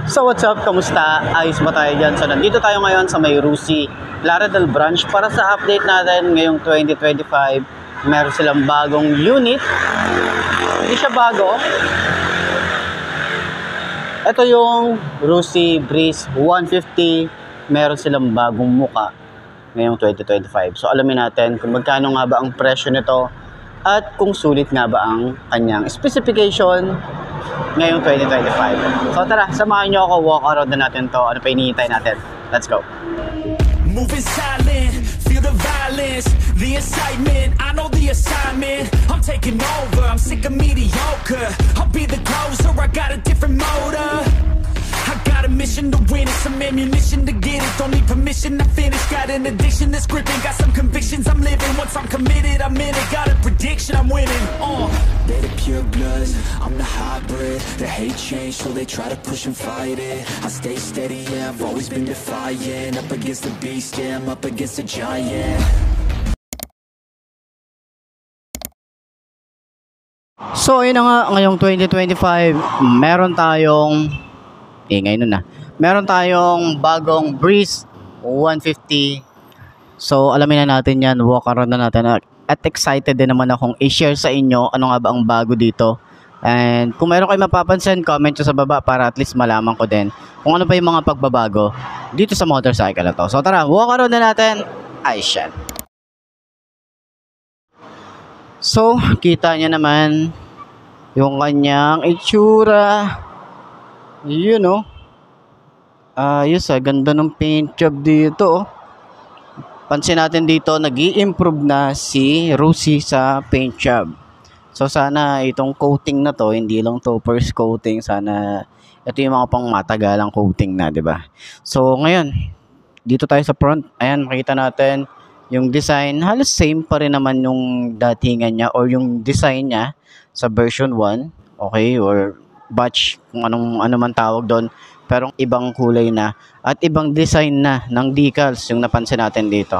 So what's up? Kamusta? Ayos ba tayo dyan? So nandito tayo ngayon sa may Rusi Laredale branch para sa update natin ngayong 2025. Meron silang bagong unit. Hindi siya bago. Ito yung Rusi Breeze 150. Meron silang bagong muka ngayong 2025. So alamin natin kung magkano nga ba ang presyo nito at kung sulit nga ba ang kanyang specification ngayong 2025. So tara, samahan nyo ako, walk around na natin to. Ano pa hinihintay natin? Let's go. Moving silent, feel the violence, the excitement, I know the assignment. I'm taking over, I'm sick of mediocre. I'll be the closer, I got a different motor. I got a mission to win it, some ammunition to get it. Don't need permission to finish, got an addiction that's gripping. Got some convictions I'm living, once I'm committed I'm in it. Got a prediction I'm winning, They're the pure bloods, I'm the hybrid. They hate change, so they try to push and fight it. I stay steady, yeah, I've always been defiant. Up against the beast, yeah, I'm up against a giant. So ayun na nga, ngayong 2025, meron tayong meron tayong bagong Breeze 150. So alamin na natin yan, walk around na natin. At excited din naman akong i-share sa inyo ano nga ba ang bago dito. And kung meron kayo mapapansin, comment nyo sa baba para at least malaman ko din kung ano pa yung mga pagbabago dito sa motorcycle na to. So tara, walk around na natin. Ayan. So kita nyo naman yung kanyang itsura. Yun o. Ayos ganda ng paint job dito. Pansin natin dito, nag-i-improve na si Rusi sa paint job. So sana itong coating na to, hindi lang to first coating. Sana ito yung mga pang matagalang coating na, di ba? So ngayon, dito tayo sa front. Ayan, makita natin yung design. Halos same pa rin naman yung datingan niya or yung design niya sa version 1. Okay, or batch, kung ano man tawag doon, pero ibang kulay na at ibang design na ng decals yung napansin natin dito.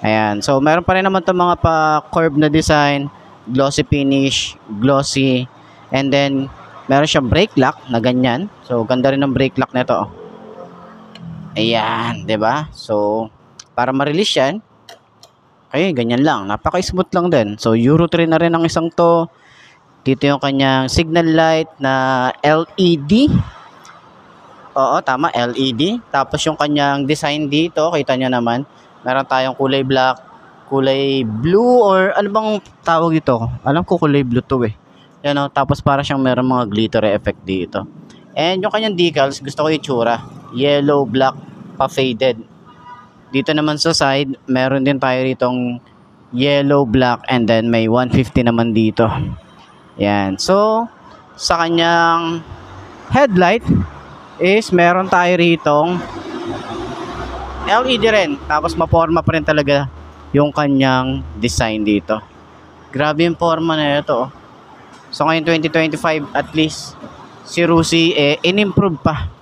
Ayan, so meron pa rin naman itong mga pa-curve na design, glossy finish, glossy, and then meron siyang brake lock na ganyan. So ganda rin ng brake lock nito. Ayan, 'di ba? So para ma-release yan, okay, ganyan lang, napaka-smooth lang din. So Euro 3 na rin ang isang to. Dito yung kanyang signal light na LED. Oo, tama, LED. Tapos yung kanyang design dito, kita nyo naman, meron tayong kulay black, kulay blue, or ano bang tawag ito? Alam ko kulay blue to eh. Yan o, tapos para siyang meron mga glittery effect dito. And yung kanyang decals, gusto ko yung tsura. Yellow, black, pa-faded. Dito naman sa side, meron din tayo ditong yellow, black, and then may 150 naman dito. Yan. So, sa kanyang headlight is meron tayo ritong LED rin. Tapos maporma pa rin talaga yung kanyang design dito. Grabe yung forma na ito. So, ngayon 2025 at least si Rusi in-improve pa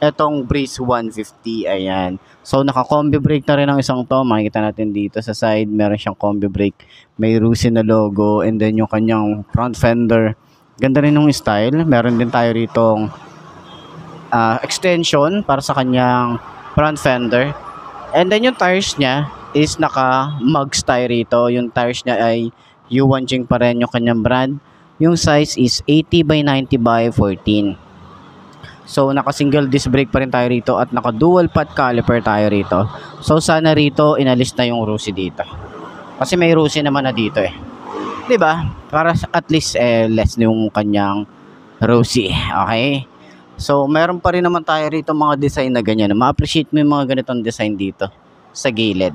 itong Breeze 150. Ayan. So, naka-combi brake na rin ang isang to. Makikita natin dito sa side. Meron siyang combi brake. May Rusi na logo. And then yung kanyang front fender. Ganda rin yung style. Meron din tayo ritong extension para sa kanyang front fender. And then yung tires niya is naka-mugs tire rito. Yung tires niya ay Yuanjing pa rin yung kanyang brand. Yung size is 80 by 90 by 14. So, naka-single disc brake pa rin tayo rito at naka-dual pot caliper tayo rito. So, sana rito inalis na yung Rusi dito. Kasi may Rusi naman na dito eh. 'Di ba? Para at least less yung kanyang Rusi. Okay? So, meron pa rin naman tayo rito mga design na ganyan. Ma-appreciate mo yung mga ganitong design dito sa gilid.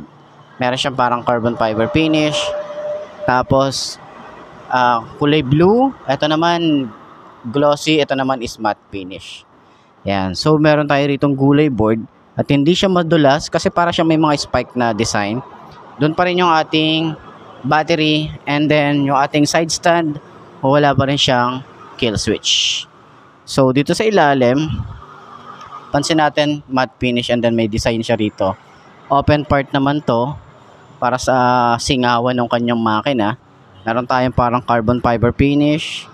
Meron siyang parang carbon fiber finish. Tapos, kulay blue. Ito naman glossy. Ito naman is matte finish. Yan. So, meron tayo ritong gulay board at hindi siya madulas kasi para siya may mga spike na design. Doon pa rin yung ating battery and then yung ating side stand, wala pa rin siyang kill switch. So, dito sa ilalim, pansin natin matte finish and then may design siya rito. Open part naman to para sa singawan ng kanyang makina. Meron tayong parang carbon fiber finish.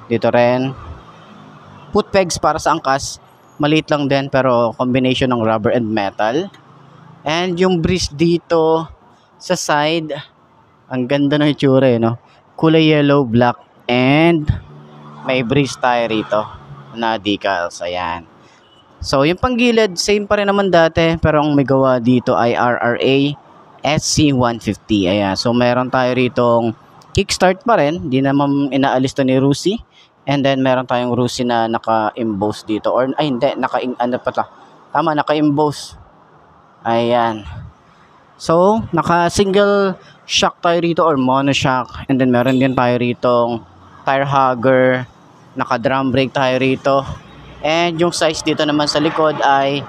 Dito rin. Foot pegs para sa angkas. Maliit lang din pero combination ng rubber and metal. And yung breeze dito sa side, ang ganda ng itsura no? Kulay yellow, black, and may breeze tayo rito na decals. Ayan. So, yung panggilid, same pa rin naman dati, pero ang may gawa dito ay RRA SC150. Ayan. So, meron tayo ritong kickstart pa rin. Hindi naman inaalis to ni Rusi. And then, meron tayong Rusi na naka-emboss dito. Or, ay hindi, Tama, naka-emboss. Ayan. So, naka-single shock tayo rito or mono shock. And then, meron din tayo ritong tire hugger. Naka-drum brake tayo rito. And yung size dito naman sa likod ay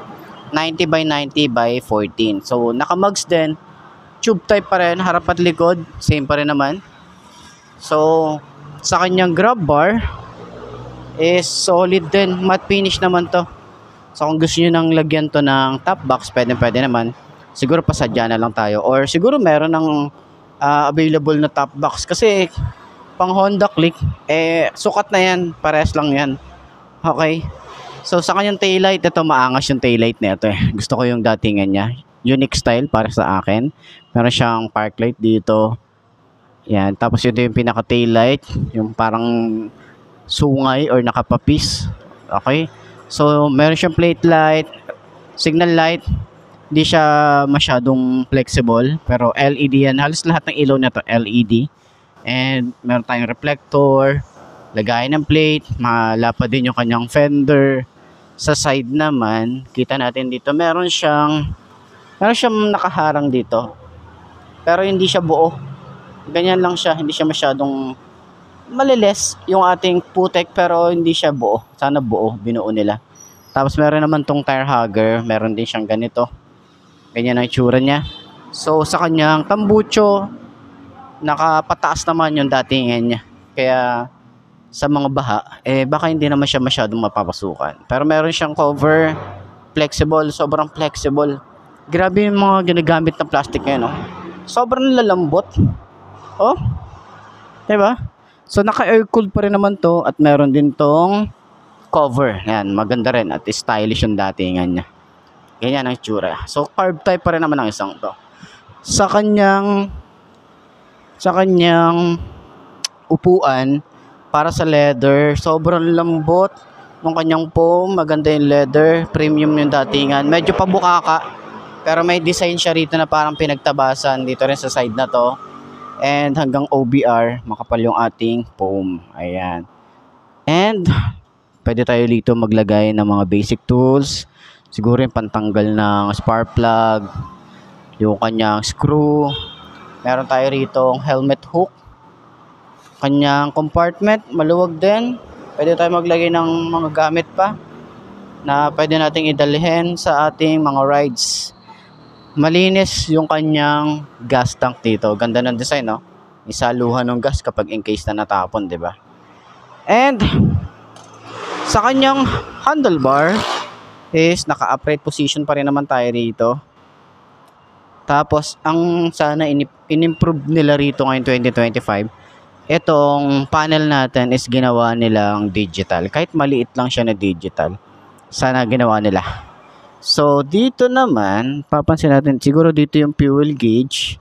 90 by 90 by 14. So, naka-mugs din. Tube type pa rin, harap at likod. Same pa rin naman. So, sa kanyang grab bar is solid din. Matte finish naman to. So, kung gusto nyo nang lagyan to ng top box, pwede naman. Siguro pasadya na lang tayo. Or siguro meron ng available na top box. Kasi, pang Honda Click, sukat na yan. Pares lang yan. Okay. So, sa kanyang taillight, ito maangas yung taillight na ito. Gusto ko yung datingan niya. Unique style para sa akin. Meron siyang park light dito. Yan. Tapos ito yung pinaka taillight. Yung parang sungay or nakapapis. Okay. So, meron siyang plate light, signal light. Hindi siya masyadong flexible. Pero LED yan. Halos lahat ng ilaw na ito LED. And meron tayong reflector. Lagayan ng plate, malapad din yung kanyang fender. Sa side naman, kita natin dito, meron siyang nakaharang dito. Pero hindi siya buo. Ganyan lang siya, hindi siya masyadong maliles yung ating putek pero hindi siya buo. Sana buo, binuo nila. Tapos meron naman tong tire hugger, meron din siyang ganito. Ganyan ang itsura niya. So sa kanyang tambucho, nakapataas naman yung datingan niya. Kaya sa mga baha, baka hindi naman siya masyadong mapapasukan. Pero meron siyang cover, flexible, sobrang flexible. Grabe yung mga ginagamit na plastic ngayon, no? Sobrang lalambot. Oh, diba? So, naka-air-cooled pa rin naman to at meron din tong cover. Yan, maganda rin at stylish yung datingan niya. Ganyan ang itsura. So, carb type pa rin naman ang isang to. Sa kanyang upuan, para sa leather, sobrang lambot ng kanyang foam, maganda yung leather, premium yung datingan. Medyo pabukaka, pero may design siya rito na parang pinagtabasan dito rin sa side na to. And hanggang OBR, makapal yung ating foam. Ayan. And pwede tayo dito maglagay ng mga basic tools. Siguro yung pantanggal ng spark plug, yung kanyang screw. Meron tayo rito helmet hook. Kanyang compartment, maluwag din. Pwede tayo maglagay ng mga gamit pa na pwede nating idalhin sa ating mga rides. Malinis yung kanyang gas tank dito. Ganda ng design, no? Isaluhan ng gas kapag in case na natapon, di ba? And sa kanyang handlebar is naka-upright position pa rin naman tayo rito. Tapos, ang sana in-improve nila rito ngayon 2025, itong panel natin is ginawa nilang digital. Kahit maliit lang siya na digital. Sana ginawa nila. So, dito naman, papansin natin, siguro dito yung fuel gauge.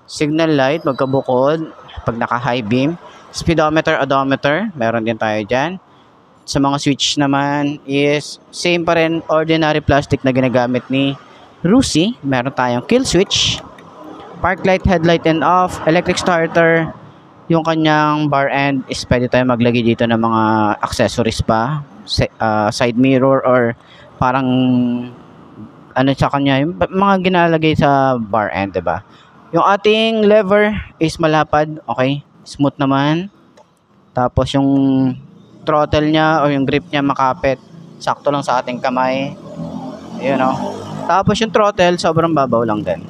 Signal light, magkabukod. Pag naka-high beam. Speedometer, odometer. Meron din tayo dyan. Sa mga switch naman is same pa rin, ordinary plastic na ginagamit ni Rusi. Meron tayong kill switch. Park light, headlight and off. Electric starter. Yung kanyang bar end is pwede tayo maglagay dito ng mga accessories pa. Side mirror or parang ano sa kanya, yung mga ginalagay sa bar end, diba? Yung ating lever is malapad, okay? Smooth naman. Tapos yung throttle niya o yung grip niya makapit. Sakto lang sa ating kamay. Ayun, no? Tapos yung throttle, sobrang babaw lang din.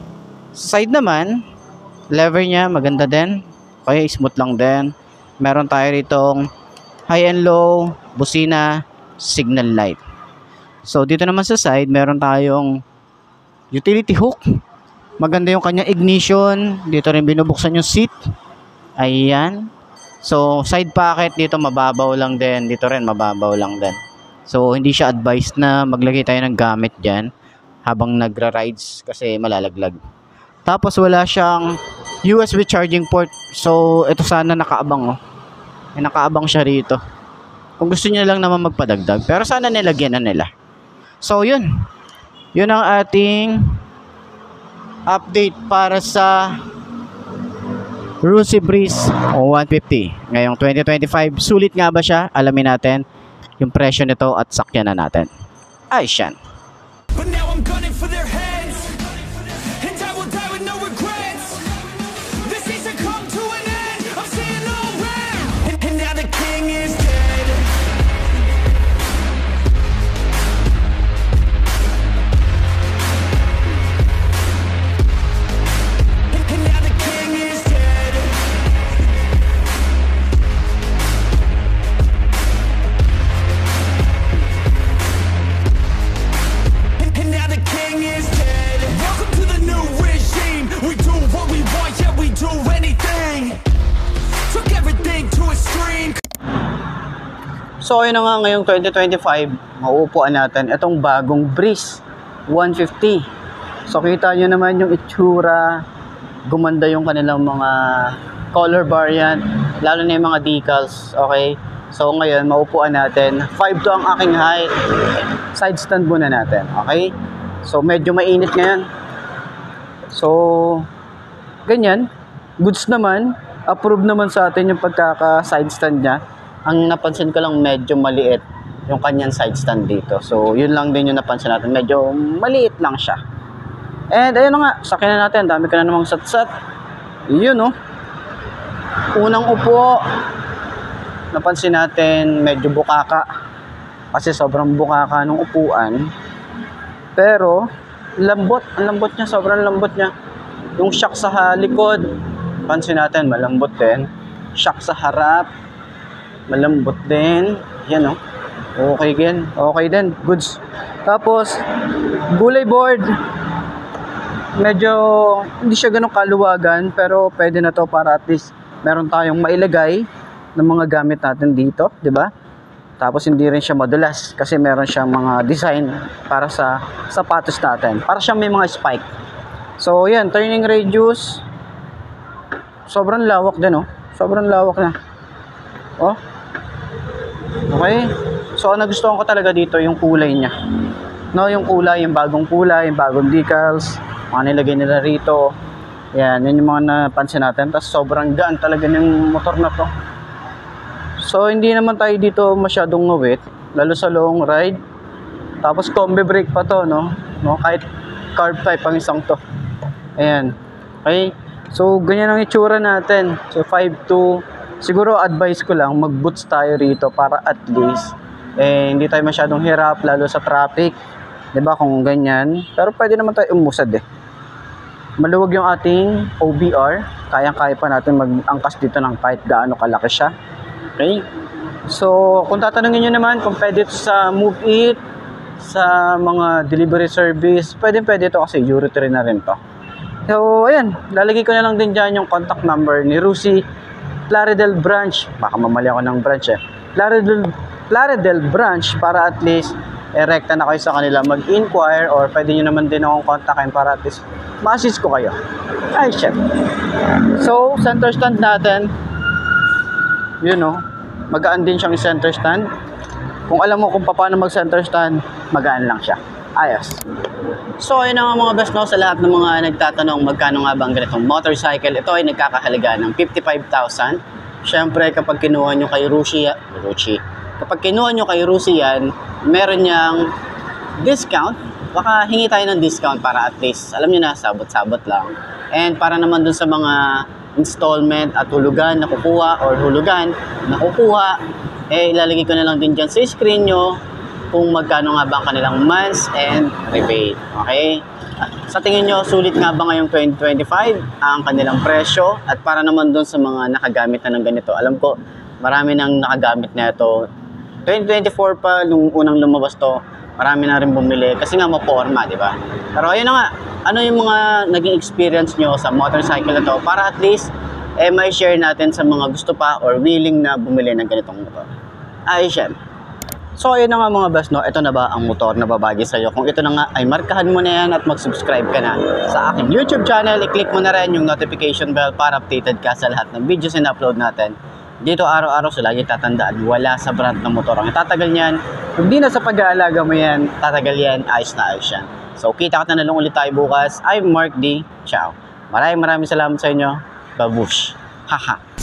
Sa side naman, lever niya maganda din. Okay, smooth lang din. Meron tayo ritong high and low, busina, signal light. So, dito naman sa side, meron tayong utility hook. Maganda yung kanya ignition. Dito rin binubuksan yung seat. Ayan. So, side pocket dito mababaw lang din. Dito rin mababaw lang din. So, hindi siya advised na maglagay tayo ng gamit dyan habang nagra-rides kasi malalaglag. Tapos, wala siyang USB charging port. So, ito sana nakaabang, oh. May nakaabang siya rito. Kung gusto niya lang naman magpadagdag. Pero sana nilagyan na nila. So, yun. Yun ang ating update para sa Rusi Breeze 150. Ngayong 2025, sulit nga ba siya? Alamin natin yung presyo nito at sakyan na natin. Ay, siyan. But now I'm gunning for their heads, and I will die with no regrets. This season come to an end, I'm seeing all red, and now the king is dead. And now the king is dead. And now the king is dead. Welcome to the new regime. We do what we want, yeah, we do anything. Took everything to extreme. So, ayun na nga ngayong 2025, mauupuan natin itong bagong Breeze 150. So, kita nyo naman yung itsura, gumanda yung kanilang mga color variant, lalo na yung mga decals, okay? So, ngayon, mauupuan natin. 5 to ang aking height. Side stand muna natin, okay? So, medyo mainit ngayon. So, ganyan. Goods naman. Approve naman sa atin yung pagkaka-side stand niya. Ang napansin ko lang medyo maliit yung kanyang side stand dito. So, yun lang din yung napansin natin. Medyo maliit lang siya. And, ayun na nga. Sakyan na natin. Dami ka na namang sat-sat. Yun, oh. Unang upo. Napansin natin medyo bukaka. Kasi sobrang bukaka ng upuan. Pero, lambot. Ang lambot niya. Sobrang lambot niya. Yung shock sa likod. Pansin natin, malambot din. Shock sa harap. Malambot din. Yan, oh. Okay din. Okay din. Goods. Tapos, gulay board. Medyo, hindi siya ganun kaluwagan. Pero, pwede na to para at least meron tayong mailagay ng mga gamit natin dito. Diba? Tapos, hindi rin siya madulas. Kasi meron siyang mga design para sa sapatos natin. Para siyang may mga spike. So, yan. Turning radius. Sobrang lawak din, oh. Sobrang lawak na. Oh. Okay. So, nagustuhan ko talaga dito yung kulay niya. No, yung kulay, yung bagong kulay, yung bagong decals, mga nilagay nila rito. Yan, yun yung mga napansin natin. Tapos, sobrang gaan talaga ng motor na to. So, hindi naman tayo dito masyadong ngawit, lalo sa long ride. Tapos, combi brake pa to, no? Kahit carb type ang isang to. Ayan. Okay. So, ganyan ang itsura natin. So, 5'2". Siguro, advice ko lang, mag-boots tayo rito para at least, hindi tayo masyadong hirap, lalo sa traffic. Diba, kung ganyan. Pero pwede naman tayo umusad, eh. Maluwag yung ating OBR. Kayang-kaya pa natin mag-angkas dito ng kahit gaano kalaki siya. Okay? So, kung tatanungin nyo naman, kung pwede ito sa Move It, sa mga delivery service, pwede ito kasi Euro 3 na rin to. So, ayan. Lalagay ko na lang din dyan yung contact number ni Rusi Plaridel Branch. Baka mamali ako ng branch, eh. Plaridel Branch para at least rekta na kayo sa kanila mag-inquire or pwede nyo naman din akong kontakin para at least ma-assist ko kayo. Ay, shit. So, center stand natin. You know, magaan din siyang center stand. Kung alam mo kung paano mag-center stand, magaan lang siya. Ayos. So, ayun na nga mga best, no, sa lahat ng mga nagtatanong magkano nga ba ang ganitong motorcycle. Ito ay nagkakahalaga ng 55,000. Siyempre, kapag kinuha nyo kay Rusi, kapag kinuha nyo kay Rusi yan, meron niyang discount. Baka hingi tayo ng discount para at least, alam nyo na, sabot-sabot lang. And para naman dun sa mga installment at hulugan na kukuha or hulugan na kukuha, ilalagay ko na lang din dyan sa screen nyo kung magkano nga ba ang kanilang months and rebate. Okay? Sa tingin nyo, sulit nga ba ngayong 2025 ang kanilang presyo? At para naman dun sa mga nakagamit na ng ganito, alam ko, marami nang nakagamit na ito. 2024 pa, nung unang lumabas to, marami na rin bumili kasi nga maporma, di ba? Pero ayun na nga, ano yung mga naging experience nyo sa motorcycle na to para at least may share natin sa mga gusto pa or willing na bumili ng ganitong motor. Ayos yan. So ayun na nga mga boss, no, ito na ba ang motor na babagi sa'yo? Kung ito na nga ay markahan mo na yan at mag-subscribe ka na sa aking YouTube channel. I-click mo na rin yung notification bell para updated ka sa lahat ng videos na upload natin. Dito araw-araw so lagi tatandaan, wala sa brand ng motor ang tatagal niyan. Kung di na sa pag-aalaga mo yan, tatagal yan, ayos na ayos yan. So kita na lang ulit tayo bukas. I'm Mark D. Ciao. Maraming salamat sa inyo. Babush. Haha.